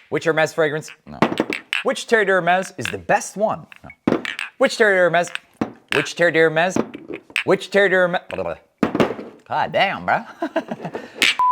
Which Hermes fragrance? No. Which Terre d'Hermes is the best one? No. Which Terre d'Hermes? Which Terre d'Hermes? Which Terre d'Hermes? God damn, bro.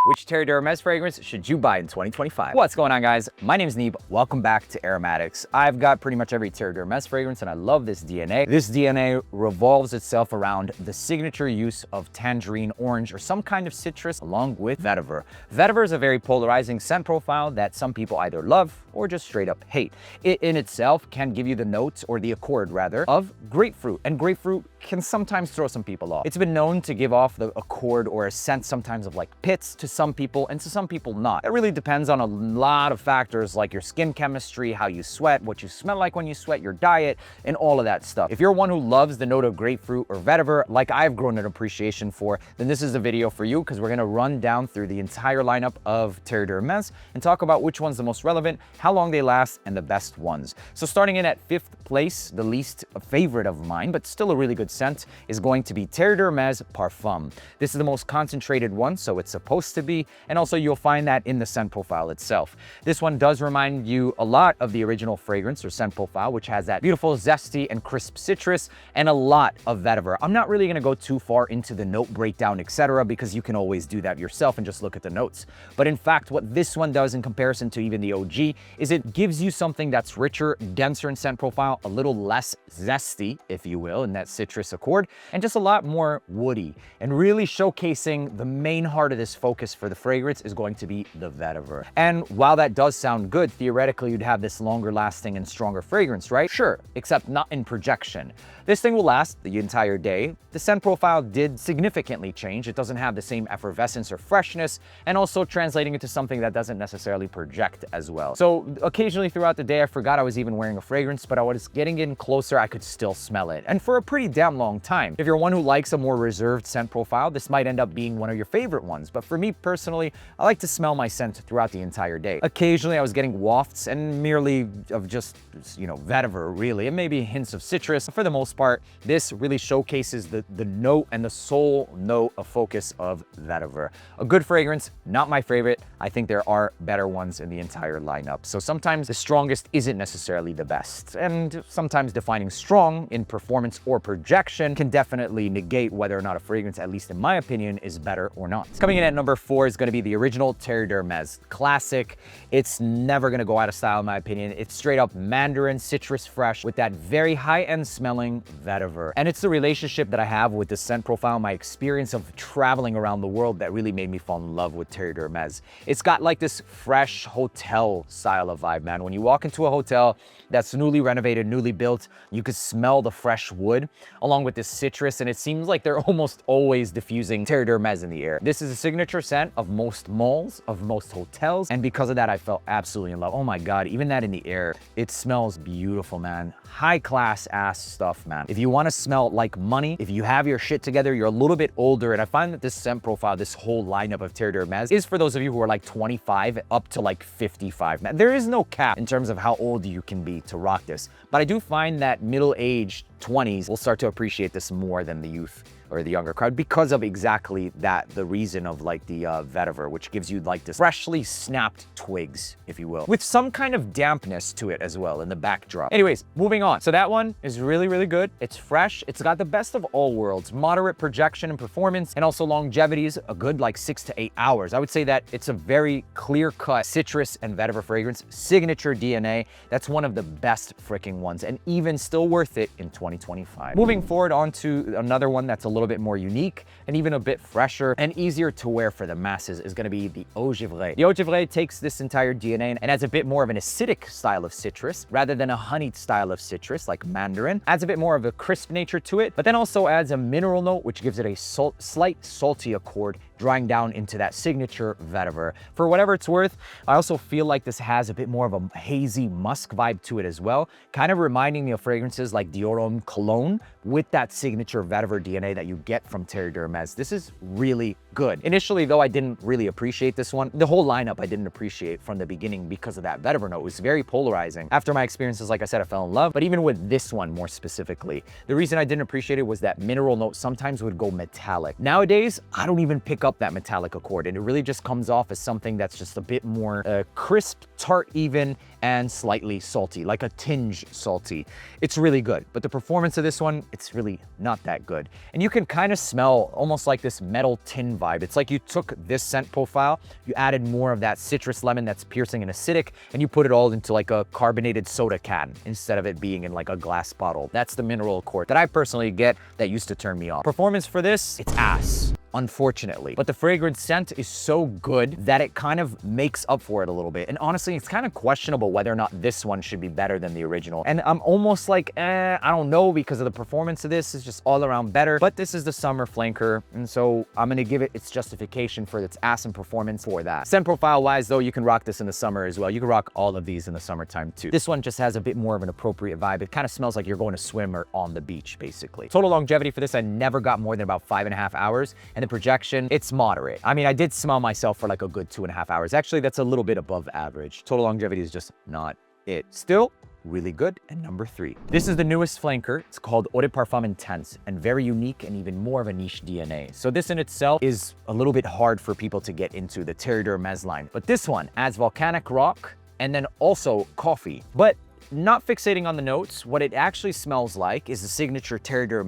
Which Terre d'Hermes fragrance should you buy in 2025? What's going on, guys? My name is Neeb. Welcome back to AROMATIX. I've got pretty much every Terre d'Hermes fragrance, and I love this DNA. This DNA revolves itself around the signature use of tangerine, orange, or some kind of citrus, along with vetiver. Vetiver is a very polarizing scent profile that some people either love or just straight up hate. It in itself can give you the notes, or the accord rather, of grapefruit, and grapefruit can sometimes throw some people off. It's been known to give off the accord or a scent sometimes of like pits to some people, and to some people not. It really depends on a lot of factors like your skin chemistry, how you sweat, what you smell like when you sweat, your diet, and all of that stuff. If you're one who loves the note of grapefruit or vetiver, like I've grown an appreciation for, then this is a video for you, because we're gonna run down through the entire lineup of Terre d'Hermes and talk about which one's the most relevant, how long they last, and the best ones. So starting in at 5th place, the least favorite of mine, but still a really good scent, is going to be Terre d'Hermes Parfum. This is the most concentrated one, so it's supposed to be, and also you'll find that in the scent profile itself. This one does remind you a lot of the original fragrance or scent profile, which has that beautiful zesty and crisp citrus and a lot of vetiver. I'm not really gonna go too far into the note breakdown, etc., because you can always do that yourself and just look at the notes. But in fact, what this one does in comparison to even the OG is it gives you something that's richer, denser in scent profile, a little less zesty, if you will, in that citrus accord, and just a lot more woody. And really showcasing the main heart of this focus for the fragrance is going to be the vetiver. And while that does sound good, theoretically you'd have this longer lasting and stronger fragrance, right? Sure, except not in projection. This thing will last the entire day. The scent profile did significantly change. It doesn't have the same effervescence or freshness, and also translating into something that doesn't necessarily project as well. So occasionally throughout the day, I forgot I was even wearing a fragrance, but I was getting in closer, I could still smell it. And for a pretty damn long time. If you're one who likes a more reserved scent profile, this might end up being one of your favorite ones. But for me personally, I like to smell my scent throughout the entire day. Occasionally I was getting wafts and merely of just, you know, vetiver really, and maybe hints of citrus. For the most part, this really showcases the note and the sole note of focus of vetiver. A good fragrance, not my favorite. I think there are better ones in the entire lineup. So sometimes the strongest isn't necessarily the best. And sometimes defining strong in performance or projection can definitely negate whether or not a fragrance, at least in my opinion, is better or not. Coming in at number 4 is going to be the original Terre d'Hermes. Classic. It's never going to go out of style in my opinion. It's straight up mandarin, citrus fresh with that very high-end smelling vetiver. And it's the relationship that I have with the scent profile, my experience of traveling around the world, that really made me fall in love with Terre d'Hermes. It's got like this fresh hotel style of vibe, man. When you walk into a hotel that's newly renovated, newly built, you could smell the fresh wood along with this citrus, and it seems like they're almost always diffusing Terre d'Hermes in the air. This is a signature scent of most malls, of most hotels, and because of that, I felt absolutely in love. Oh my God, even that in the air, it smells beautiful, man. High class ass stuff, man. If you want to smell like money, if you have your shit together, you're a little bit older, and I find that this scent profile, this whole lineup of Terre d'Hermes is for those of you who are like 25 up to like 55. Man, there is no cap in terms of how old you can be to rock this, but I do find that middle-aged 20s will start to appreciate this more than the youth or the younger crowd, because of exactly that, the reason of like the vetiver, which gives you like this freshly snapped twigs, if you will, with some kind of dampness to it as well in the backdrop. Anyways, moving on. So that one is really, really good. It's fresh. It's got the best of all worlds, moderate projection and performance, and also longevity is a good like 6 to 8 hours. I would say that it's a very clear-cut citrus and vetiver fragrance, signature DNA. That's one of the best freaking ones, and even still worth it in 2025. Moving forward on to another one that's a little bit more unique and even a bit fresher and easier to wear for the masses is going to be the Eau Intense. The Eau Intense takes this entire DNA and adds a bit more of an acidic style of citrus rather than a honeyed style of citrus like mandarin. Adds a bit more of a crisp nature to it, but then also adds a mineral note, which gives it a slight salty accord, drying down into that signature vetiver. For whatever it's worth, I also feel like this has a bit more of a hazy musk vibe to it as well, kind of reminding me of fragrances like DHerm cologne with that signature vetiver DNA that you get from Terre d'Hermes. This is really good. Initially though, I didn't really appreciate this one. The whole lineup I didn't appreciate from the beginning because of that vetiver note. It was very polarizing. After my experiences, like I said, I fell in love, but even with this one more specifically, the reason I didn't appreciate it was that mineral note sometimes would go metallic. Nowadays, I don't even pick up that metallic accord, and it really just comes off as something that's just a bit more crisp, tart even, and slightly salty, like a tinge salty. It's really good, but the performance of this one, it's really not that good. And you can kind of smell almost like this metal tin vibe. It's like you took this scent profile, you added more of that citrus lemon that's piercing and acidic, and you put it all into like a carbonated soda can instead of it being in like a glass bottle. That's the mineral accord that I personally get that used to turn me off. Performance for this, it's ass, unfortunately. But the fragrance scent is so good that it kind of makes up for it a little bit. And honestly, it's kind of questionable whether or not this one should be better than the original. And I'm almost like, I don't know, because of the performance of this is just all around better. But this is the summer flanker, and so I'm gonna give it its justification for its ass and performance for that. Scent profile wise though, you can rock this in the summer as well. You can rock all of these in the summertime too. This one just has a bit more of an appropriate vibe. It kind of smells like you're going to swim or on the beach, basically. Total longevity for this, I never got more than about 5.5 hours. And the projection, it's moderate. I mean, I did smell myself for like a good 2.5 hours. Actually, that's a little bit above average. Total longevity is just not it. Still, really good. And number 3. This is the newest flanker. It's called Eau Parfum Intense, and very unique and even more of a niche DNA. So this in itself is a little bit hard for people to get into, the Terre line. But this one adds volcanic rock and then also coffee. But not fixating on the notes, what it actually smells like is the signature Terre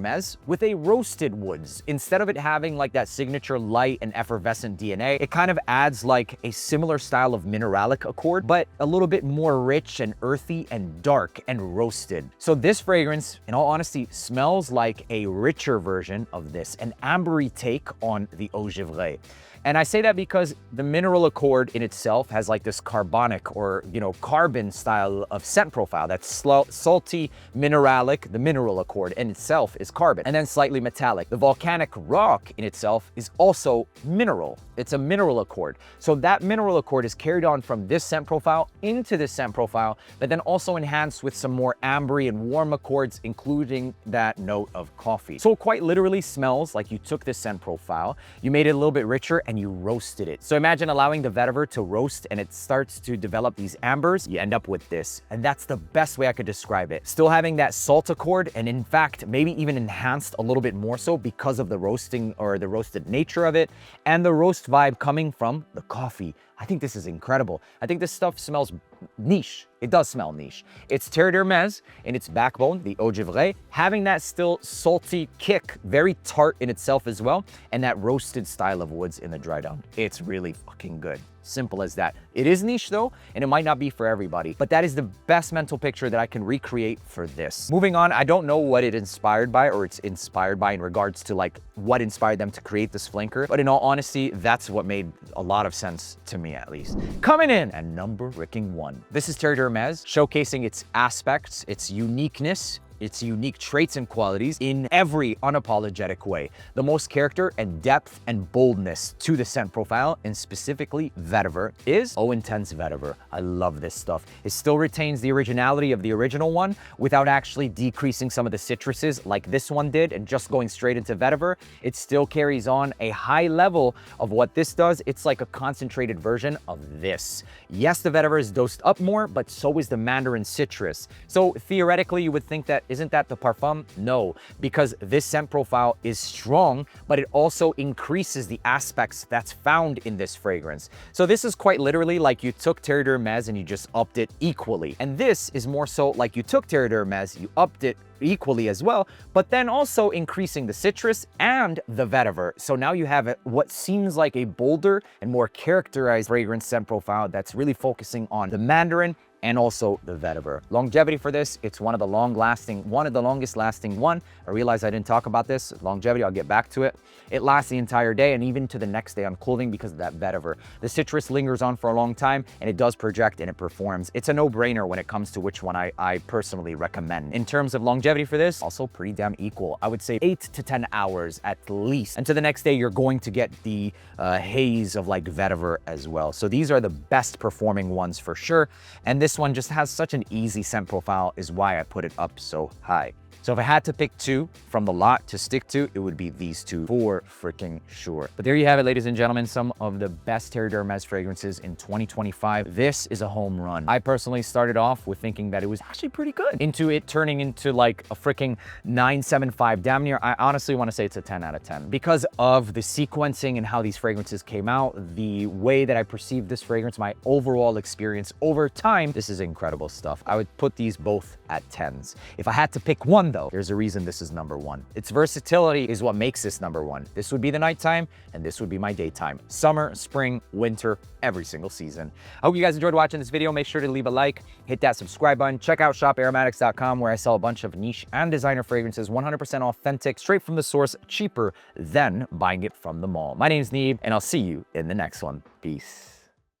with a roasted woods. Instead of it having like that signature light and effervescent DNA, it kind of adds like a similar style of mineralic accord, but a little bit more rich and earthy and dark and roasted. So this fragrance, in all honesty, smells like a richer version of this, an ambery take on the Eau Intense. And I say that because the mineral accord in itself has like this carbonic or, carbon style of scent profile that's salty, mineralic. The mineral accord in itself is carbon, and then slightly metallic. The volcanic rock in itself is also mineral. It's a mineral accord. So that mineral accord is carried on from this scent profile into this scent profile, but then also enhanced with some more ambery and warm accords, including that note of coffee. So it quite literally smells like you took this scent profile, you made it a little bit richer, and you roasted it. So imagine allowing the vetiver to roast and it starts to develop these ambers, you end up with this. And that's the best way I could describe it. Still having that salt accord, and in fact, maybe even enhanced a little bit more so because of the roasting or the roasted nature of it, and the roast vibe coming from the coffee. I think this is incredible. I think this stuff smells niche. It does smell niche. It's Terre in its backbone, the Eau Intense, having that still salty kick, very tart in itself as well, and that roasted style of woods in the dry down. It's really fucking good. Simple as that. It is niche though, and it might not be for everybody, but that is the best mental picture that I can recreate for this. Moving on, I don't know what it inspired by or it's inspired by in regards to like what inspired them to create this flanker, but in all honesty, that's what made a lot of sense to me at least. Coming in at number freaking 1. This is Terre showcasing its aspects, its uniqueness, its unique traits and qualities in every unapologetic way. The most character and depth and boldness to the scent profile, and specifically vetiver, is Eau Intense Vetiver. I love this stuff. It still retains the originality of the original one without actually decreasing some of the citruses like this one did and just going straight into vetiver. It still carries on a high level of what this does. It's like a concentrated version of this. Yes, the vetiver is dosed up more, but so is the mandarin citrus. So theoretically, you would think that isn't that the parfum? No, because this scent profile is strong, but it also increases the aspects that's found in this fragrance. So this is quite literally like you took Terre and you just upped it equally. And this is more so like you took Terre you upped it equally as well, but then also increasing the citrus and the vetiver. So now you have what seems like a bolder and more characterized fragrance scent profile that's really focusing on the mandarin and also the vetiver. Longevity for this, it's one of the longest lasting one. I realize I didn't talk about this. Longevity, I'll get back to it. It lasts the entire day and even to the next day on clothing because of that vetiver. The citrus lingers on for a long time and it does project and it performs. It's a no-brainer when it comes to which one I personally recommend. In terms of longevity for this, also pretty damn equal. I would say 8 to 10 hours at least. And to the next day, you're going to get the haze of like vetiver as well. So these are the best performing ones for sure. And this one just has such an easy scent profile is why I put it up so high. So if I had to pick two from the lot to stick to, it would be these two for freaking sure. But there you have it, ladies and gentlemen, some of the best Terre d'Hermes fragrances in 2025. This is a home run. I personally started off with thinking that it was actually pretty good, into it turning into like a freaking 9.75, damn near. I honestly want to say it's a 10 out of 10 because of the sequencing and how these fragrances came out, the way that I perceived this fragrance, my overall experience over time. This is incredible stuff. I would put these both at 10s. If I had to pick one though, there's a reason this is number one. Its versatility is what makes this number one. This would be the nighttime and this would be my daytime. Summer, spring, winter, every single season. I hope you guys enjoyed watching this video. Make sure to leave a like, hit that subscribe button. Check out shoparomatics.com where I sell a bunch of niche and designer fragrances, 100% authentic, straight from the source, cheaper than buying it from the mall. My name's Neeb and I'll see you in the next one. Peace.